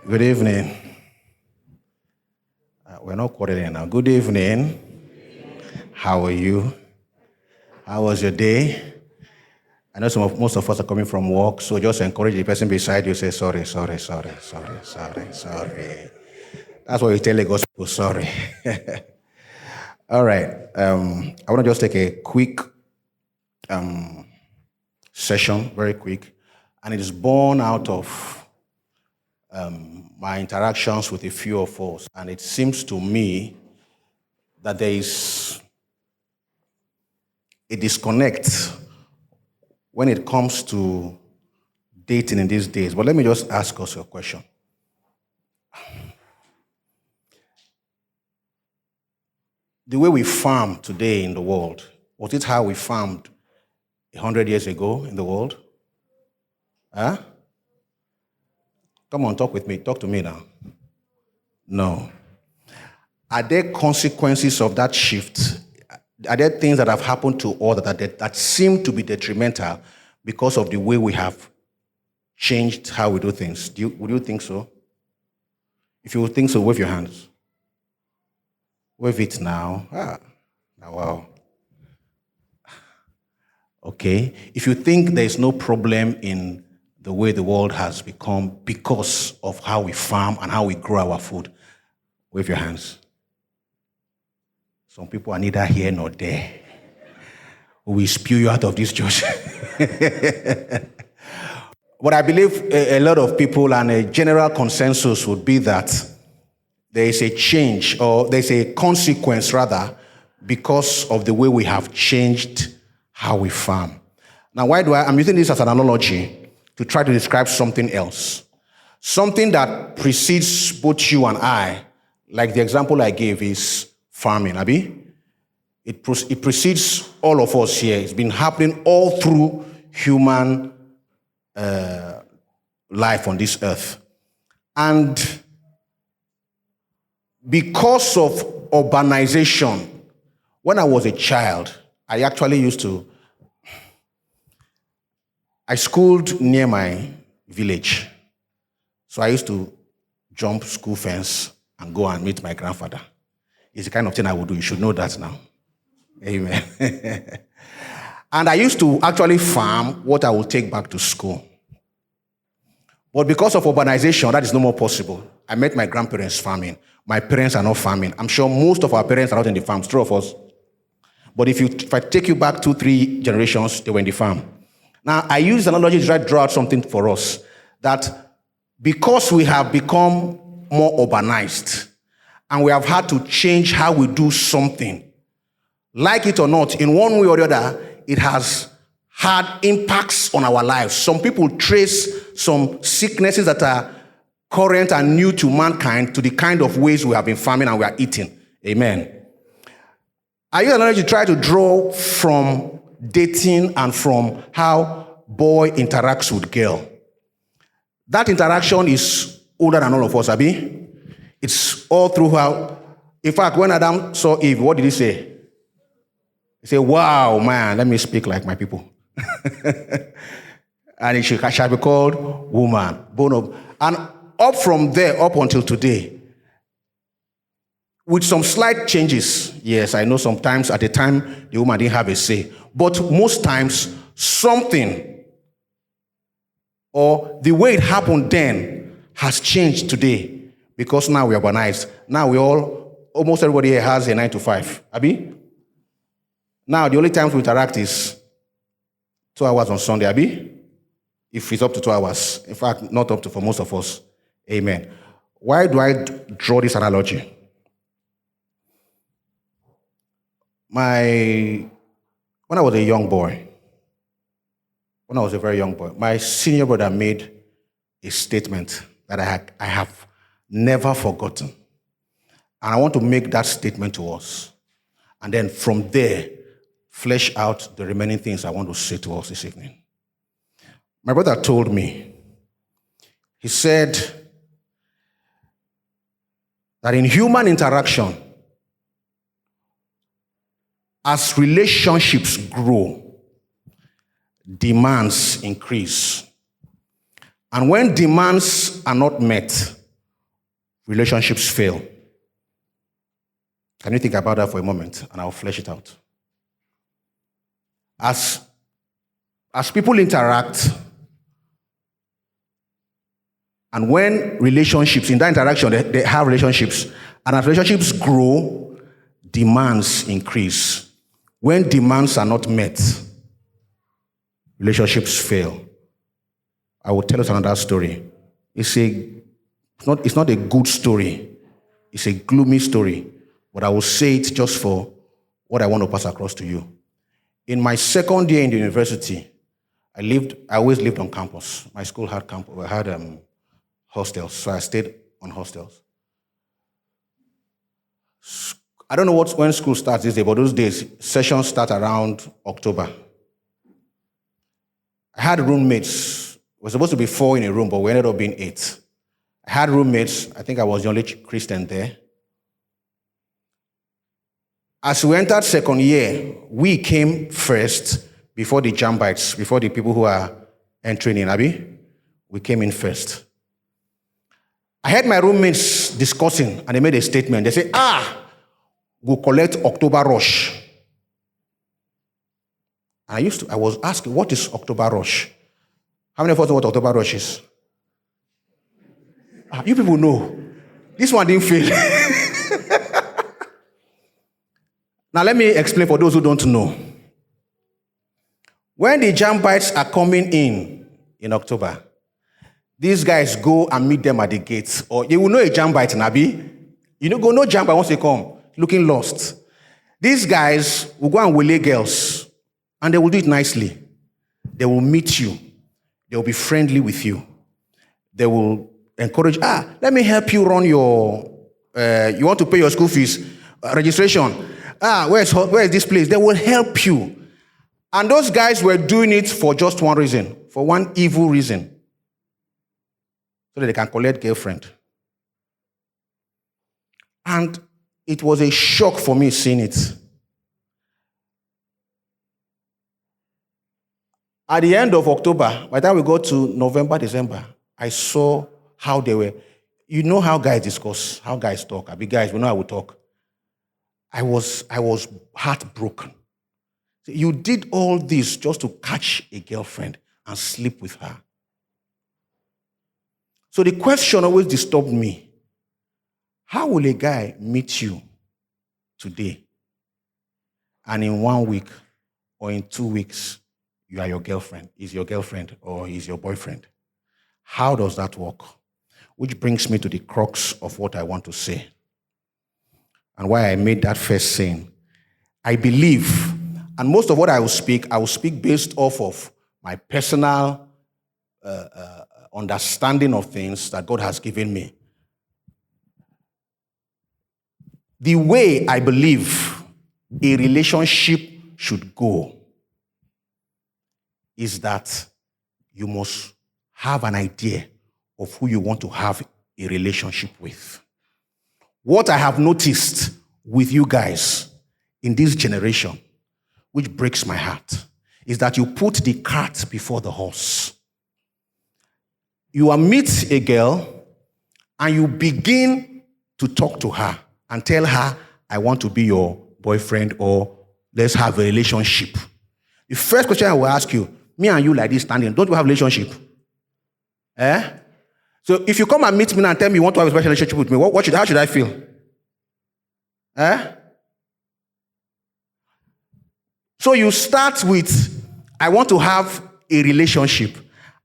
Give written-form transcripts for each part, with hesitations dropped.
Good evening. We're not quarreling now. Good evening. How are you? How was your day? I know most of us are coming from work, so just encourage the person beside you. Say sorry. That's what you tell the gospel. Sorry. All right. I want to just take a quick session, very quick, and it is born out of my interactions with a few of us, and it seems to me that there is a disconnect when it comes to dating in these days. But let me just ask us a question. The way we farm today in the world, was it how we farmed 100 years ago in the world? Huh? Come on, talk with me. Talk to me now. No. Are there consequences of that shift? Are there things that have happened to all that seem to be detrimental because of the way we have changed how we do things? Would you think so? If you would think so, wave your hands. Wave it now. Wow. Okay. If you think there is no problem in the way the world has become because of how we farm and how we grow our food, wave your hands. Some people are neither here nor there. We will spew you out of this church. But I believe a lot of people, and a general consensus would be that there is a change, or there's a consequence rather, because of the way we have changed how we farm. Now, I'm using this as an analogy to try to describe something else. Something that precedes both you and I, like the example I gave, is farming, Abi. It precedes all of us here. It's been happening all through human life on this earth. And because of urbanization, when I was a child, I actually I schooled near my village. So I used to jump school fence and go and meet my grandfather. It's the kind of thing I would do. You should know that now. Amen. And I used to actually farm what I would take back to school. But because of urbanization, that is no more possible. I met my grandparents farming. My parents are not farming. I'm sure most of our parents are not in the farms, true of us. But if I take you back 2-3 generations, they were in the farm. Now, I use the analogy to try to draw out something for us, that because we have become more urbanized, and we have had to change how we do something, like it or not, in one way or the other, it has had impacts on our lives. Some people trace some sicknesses that are current and new to mankind to the kind of ways we have been farming and we are eating. Amen. I use analogy to try to draw from dating and from how boy interacts with girl. That interaction is older than all of us, Abi. It's all through how, in fact, when Adam saw Eve, what did he say? He said, wow, man, let me speak like my people. And it shall be called woman, bone of. And up from there, up until today, with some slight changes. Yes, I know sometimes at the time, the woman didn't have a say. But most times, something, or the way it happened then, has changed today. Because now we are urbanized. Now almost everybody here has a 9 to 5. Abi? Now the only times we interact is 2 hours on Sunday, Abi? If it's up to 2 hours. In fact, not up to for most of us. Amen. Why do I draw this analogy? When I was a young boy, when I was a very young boy, my senior brother made a statement that I have never forgotten. And I want to make that statement to us. And then from there, flesh out the remaining things I want to say to us this evening. My brother told me, he said that in human interaction, as relationships grow, demands increase. And when demands are not met, relationships fail. Can you think about that for a moment, and I'll flesh it out? As people interact, and when relationships, in that interaction, they have relationships, and as relationships grow, demands increase. When demands are not met, relationships fail. I will tell us another story. It's not a good story. It's a gloomy story. But I will say it just for what I want to pass across to you. In my second year in the university, I always lived on campus. My school had hostels, so I stayed on hostels. I don't know when school starts these days, but those days, sessions start around October. I had roommates. We're supposed to be 4 in a room, but we ended up being 8. I had roommates. I think I was the only Christian there. As we entered second year, we came first before the Jambites, before the people who are entering in, Abi. We came in first. I heard my roommates discussing, and they made a statement. They said, go collect October rush. And I was asking, what is October rush? How many of us know what October rush is? You people know. This one didn't fail. Now let me explain for those who don't know. When the Jambites are coming in October, these guys go and meet them at the gates. Or you will know a Jambite, Nabi. You know, go know Jambite once they come, looking lost. These guys will go and waylay girls, and they will do it nicely. They will meet you. They will be friendly with you. They will encourage, let me help you run your, you want to pay your school fees, registration. Where is this place? They will help you. And those guys were doing it for just one reason, for one evil reason. So that they can collect girlfriend. And it was a shock for me seeing it. At the end of October, by the time we got to November, December, I saw how they were. You know how guys discuss, how guys talk. Big guys, we know how we talk. I was heartbroken. You did all this just to catch a girlfriend and sleep with her. So the question always disturbed me. How will a guy meet you today, and in 1 week or in 2 weeks, you are your girlfriend, is your girlfriend, or is your boyfriend? How does that work? Which brings me to the crux of what I want to say, and why I made that first saying. I believe, and most of what I will speak based off of my personal understanding of things that God has given me. The way I believe a relationship should go is that you must have an idea of who you want to have a relationship with. What I have noticed with you guys in this generation, which breaks my heart, is that you put the cart before the horse. You meet a girl and you begin to talk to her and tell her, I want to be your boyfriend, or let's have a relationship. The first question I will ask you, me and you like this standing, don't we have a relationship? So if you come and meet me and tell me you want to have a special relationship with me, how should I feel? So you start with, I want to have a relationship.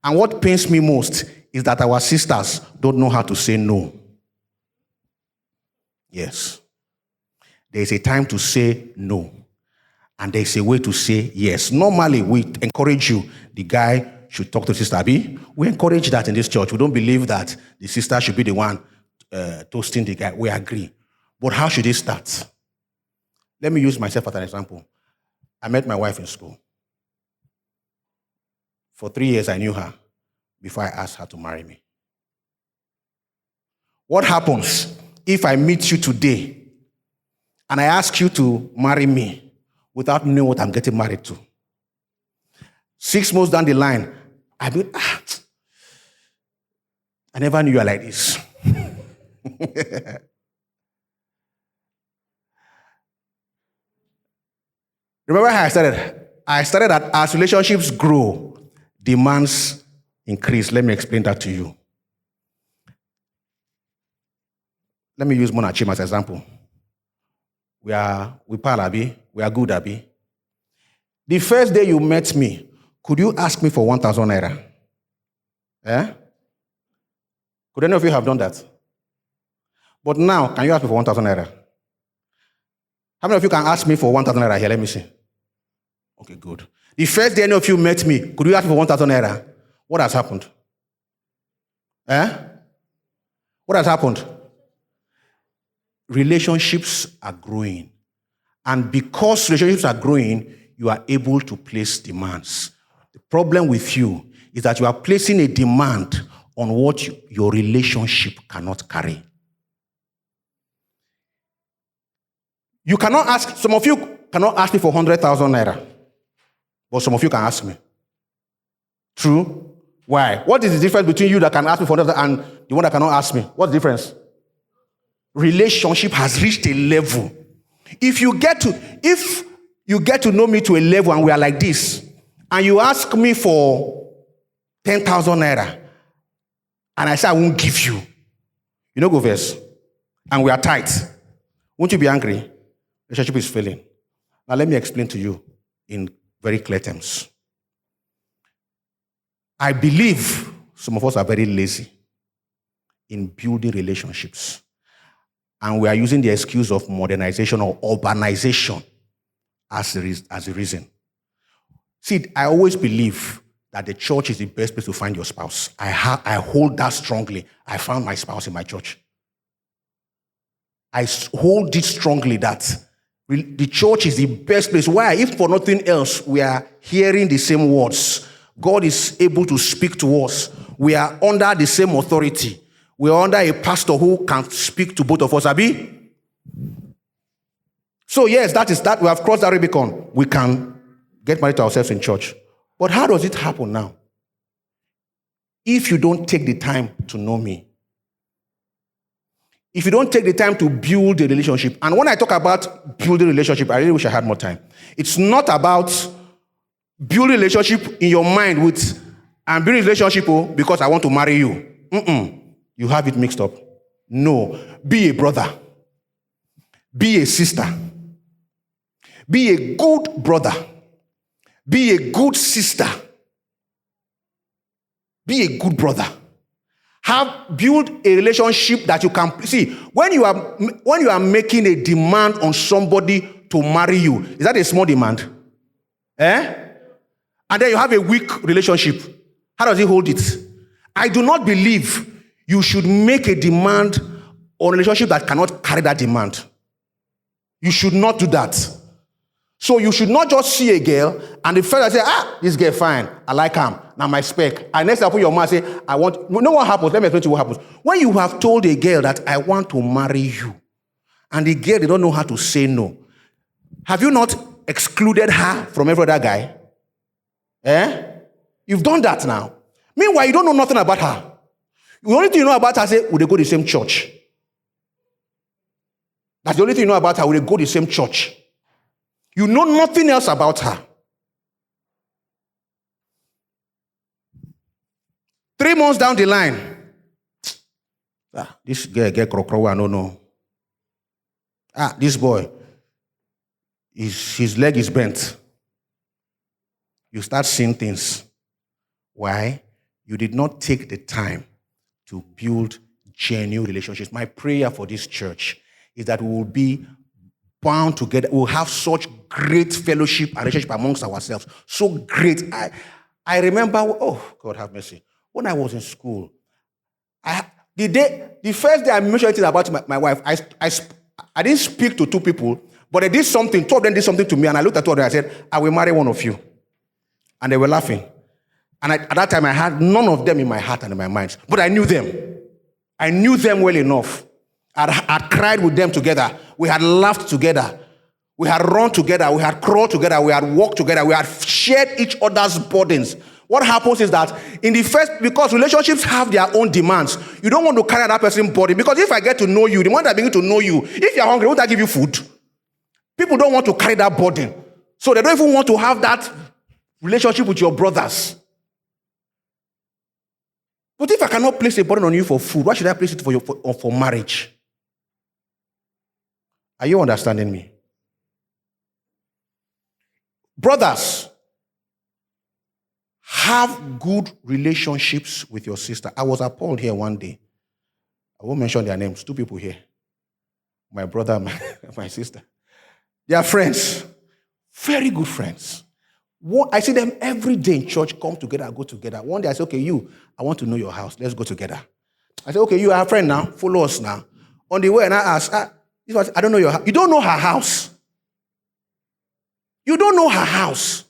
And what pains me most is that our sisters don't know how to say no. Yes. There is a time to say no. And there is a way to say yes. Normally, we encourage you, the guy should talk to Sister Abby. We encourage that in this church. We don't believe that the sister should be the one toasting the guy. We agree. But how should it start? Let me use myself as an example. I met my wife in school. For 3 years, I knew her before I asked her to marry me. What happens if I meet you today and I ask you to marry me without knowing what I'm getting married to? 6 months down the line, I never knew you were like this. Remember how I started? I started that as relationships grow, demands increase. Let me explain that to you. Let me use Monachim as an example. We pal, Abi. We are good, Abi. The first day you met me, could you ask me for 1,000 naira? Eh? Could any of you have done that? But now, can you ask me for 1,000 naira? How many of you can ask me for 1,000 naira here? Let me see. Okay, good. The first day any of you met me, could you ask me for 1,000 naira? What has happened? Eh? What has happened? Relationships are growing. And because relationships are growing, you are able to place demands. The problem with you is that you are placing a demand on what your relationship cannot carry. You cannot ask, some of you cannot ask me for 100,000 naira, but some of you can ask me. True? Why? What is the difference between you that can ask me for 100,000 and the one that cannot ask me? What's the difference? Relationship has reached a level. If you get to know me to a level and we are like this, and you ask me for 10,000 naira, and I say I won't give you, you know, go verse, and we are tight, won't you be angry? Relationship is failing. Now let me explain to you in very clear terms. I believe some of us are very lazy in building relationships. And we are using the excuse of modernization or urbanization as the reason. See, I always believe that the church is the best place to find your spouse. I hold that strongly. I found my spouse in my church. I hold it strongly that the church is the best place. Why? If for nothing else, we are hearing the same words. God is able to speak to us. We are under the same authority. We are under a pastor who can speak to both of us, Abi. So yes, that is that. We have crossed that Rubicon. We can get married to ourselves in church. But how does it happen now? If you don't take the time to know me, if you don't take the time to build a relationship, and when I talk about building a relationship, I really wish I had more time. It's not about building a relationship in your mind with, I'm building a relationship because I want to marry you. You have it mixed up. No. Be a brother. Be a sister. Be a good brother. Be a good sister. Be a good brother. Build a relationship that you can see. When you are making a demand on somebody to marry you, is that a small demand? And then you have a weak relationship. How does he hold it? I do not believe you should make a demand on a relationship that cannot carry that demand. You should not do that. So you should not just see a girl and the first say, this girl fine, I like him, now my spec. And next I put your mouth say, I want, you know what happens? Let me explain to you what happens. When you have told a girl that I want to marry you, and the girl, they don't know how to say no, have you not excluded her from every other guy? You've done that now. Meanwhile, you don't know nothing about her. The only thing you know about her, say, would they go to the same church? That's the only thing you know about her, would they go to the same church? You know nothing else about her. 3 months down the line, this girl get crocro, I don't know. This boy, his leg is bent. You start seeing things. Why? You did not take the time to build genuine relationships. My prayer for this church is that we will be bound together. We'll have such great fellowship and relationship amongst ourselves. So great. I remember, oh, God have mercy. When I was in school, the first day I mentioned anything about my wife, I didn't speak to 2 people, but they did something. 2 of them did something to me, and I looked at 2 of them and I said, I will marry one of you. And they were laughing. And at that time, I had none of them in my heart and in my mind. But I knew them. I knew them well enough. I'd cried with them together. We had laughed together. We had run together. We had crawled together. We had walked together. We had shared each other's burdens. what happens is that in the first, because relationships have their own demands, you don't want to carry that person's body. Because if I get to know you, the moment I begin to know you, if you're hungry, won't I give you food? People don't want to carry that burden. So they don't even want to have that relationship with your brothers. But if I cannot place a burden on you for food, why should I place it for marriage? Are you understanding me? Brothers, have good relationships with your sister. I was appalled here one day. I won't mention their names. 2 people here. My brother and my sister. They are friends. Very good friends. I see them every day in church, come together, go together. One day I say, okay, I want to know your house. Let's go together. I say, okay, you are a friend now. Follow us now. On the way, and I ask, I don't know your house. You don't know her house. You don't know her house.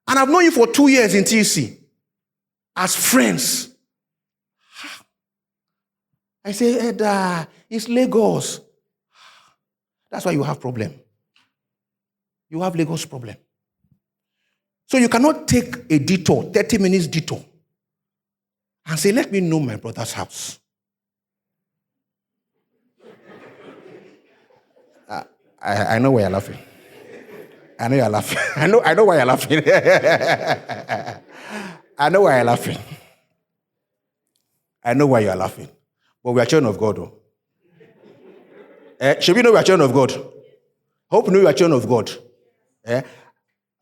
And I've known you for 2 years in TC. As friends. I say, Eda, it's Lagos. That's why you have problem. You have Lagos problem. So you cannot take a detour, 30 minutes detour, and say, let me know my brother's house. I know why you're laughing. I know you're laughing. I know why you're laughing. I know why you're laughing. I know why you're laughing. But we are children of God, though. Should we know we are children of God? Hope you know we are children of God.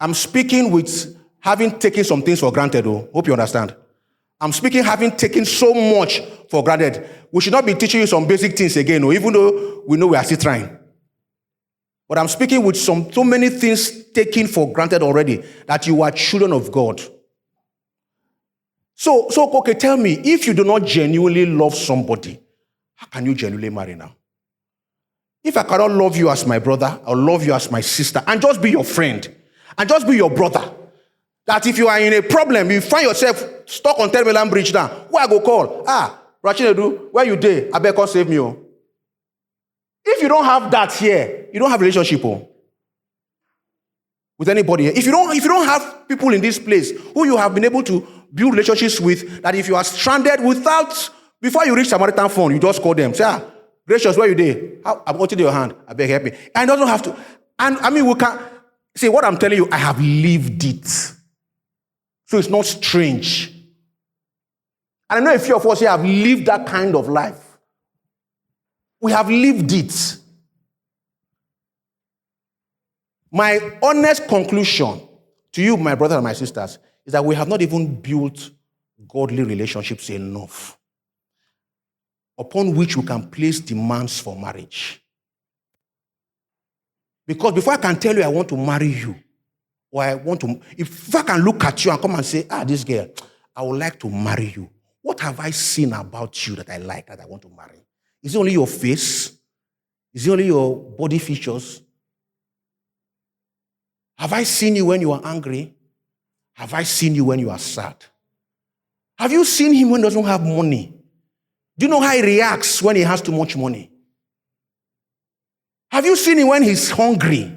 I'm speaking with having taken some things for granted, though. Hope you understand. I'm speaking having taken so much for granted. We should not be teaching you some basic things again, even though we know we are still trying. But I'm speaking with so many things taken for granted already that you are children of God. So okay, tell me, if you do not genuinely love somebody, how can you genuinely marry now? If I cannot love you as my brother, or love you as my sister, and just be your friend, and just be your brother, that if you are in a problem, you find yourself stuck on 10 Million Bridge now, who I go call? Rachinedu, where you dey? Abeko save me. Oh. If you don't have that here, you don't have a relationship with anybody here. If you don't have people in this place who you have been able to build relationships with, that if you are stranded before you reach Samaritan phone, you just call them. Say, gracious, where you dey? I'm holding your hand. I beg, help me. And it doesn't have to. And I mean, we can say what I'm telling you, I have lived it. So it's not strange. And I know a few of us here have lived that kind of life. We have lived it. My honest conclusion to you, my brothers and my sisters, is that we have not even built godly relationships enough upon which we can place demands for marriage. Because before I can tell you I want to marry you, or if I can look at you and come and say, this girl, I would like to marry you. What have I seen about you that I like, that I want to marry? Is it only your face? Is it only your body features? Have I seen you when you are angry? Have I seen you when you are sad? Have you seen him when he doesn't have money? Do you know how he reacts when he has too much money? Have you seen him when he's hungry?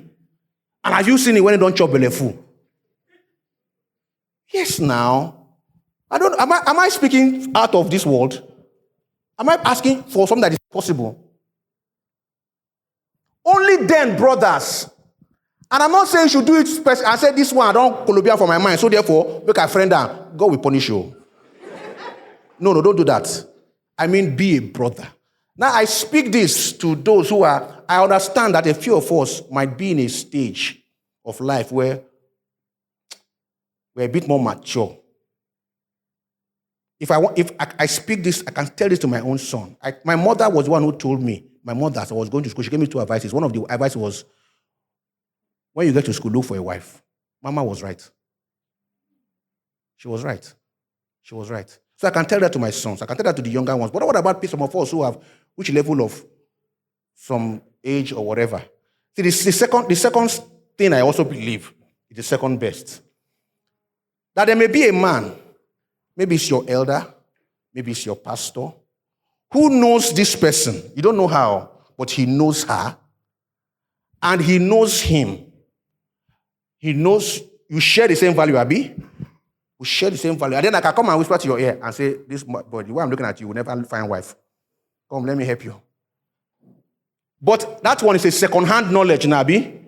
And have you seen him when he don't chop belefu? Yes, now. Am I speaking out of this world? Am I asking for something that is possible? Only then, brothers. And I'm not saying you should do it special. I said this one, I don't Colombia for my mind. So therefore, make a friend down. God will punish you. No, don't do that. I mean, be a brother. Now, I speak this to those who are, I understand that a few of us might be in a stage of life where we're a bit more mature. If I speak this, I can tell this to my own son. My mother was the one who told me, my mother, as I was going to school, she gave me 2 advices. One of the advice was, when you get to school, look for a wife. Mama was right. She was right. She was right. So I can tell that to my sons. I can tell that to the younger ones. But what about some of us who have which level of some age or whatever? See, the second thing I also believe is the second best. That there may be a man, maybe it's your elder, maybe it's your pastor, who knows this person. You don't know how, but he knows her. And he knows him. He knows you share the same value, Abi, We share the same value. And then I can come and whisper to your ear and say, this boy, the way I'm looking at you will never find wife. Come, let me help you. But that one is a second-hand knowledge, Nabi.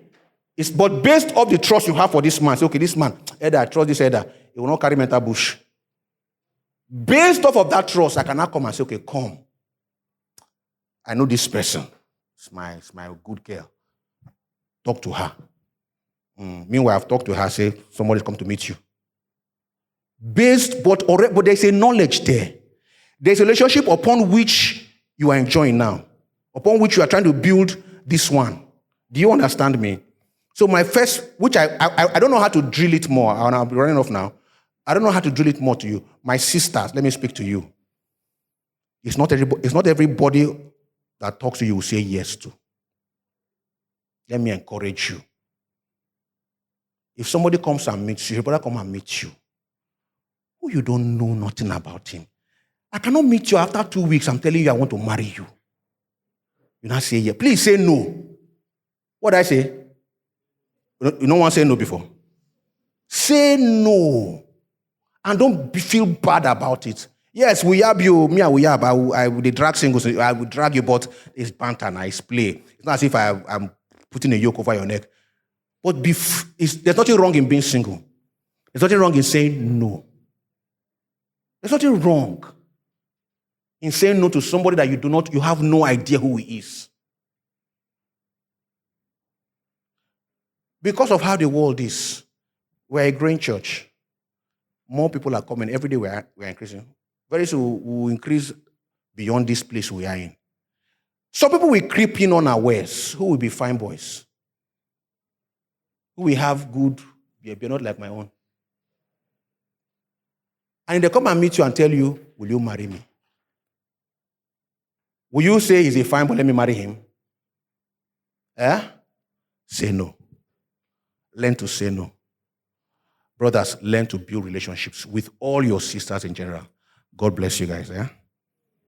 But based off the trust you have for this man, say, okay, this man, Elder, I trust this Elder. He will not carry mental bush. Based off of that trust, I can now come and say, okay, come. I know this person. It's my good girl. Talk to her. Meanwhile, I've talked to her, say, somebody's come to meet you. But there's a knowledge there. There's a relationship upon which you are enjoying now, upon which you are trying to build this one. Do you understand me? So my first, which I don't know how to drill it more, and I'll be running off now. I don't know how to drill it more to you. My sisters, let me speak to you. It's not everybody that talks to you will say yes to. Let me encourage you. If somebody comes and meets you, your brother come and meet you, who you don't know nothing about him. I cannot meet you after 2 weeks. I'm telling you I want to marry you. You not say yes. Please say no. What did I say? You know one say no before. Say no. And don't feel bad about it. Yes, we have you. Me and we have. I will drag singles. I will drag you, but it's banter and it's play. It's not as if I'm putting a yoke over your neck. But there's nothing wrong in being single. There's nothing wrong in saying no. There's nothing wrong in saying no to somebody that you have no idea who he is. Because of how the world is, we're a growing church. More people are coming. Every day we're increasing. Very soon we'll increase beyond this place we are in. Some people will creep in unawares. Who will be fine boys? Who will have good behavior, not like my own. And they come and meet you and tell you, will you marry me? Will you say he's a fine boy, let me marry him? Say no. Learn to say no. Brothers, learn to build relationships with all your sisters in general. God bless you guys.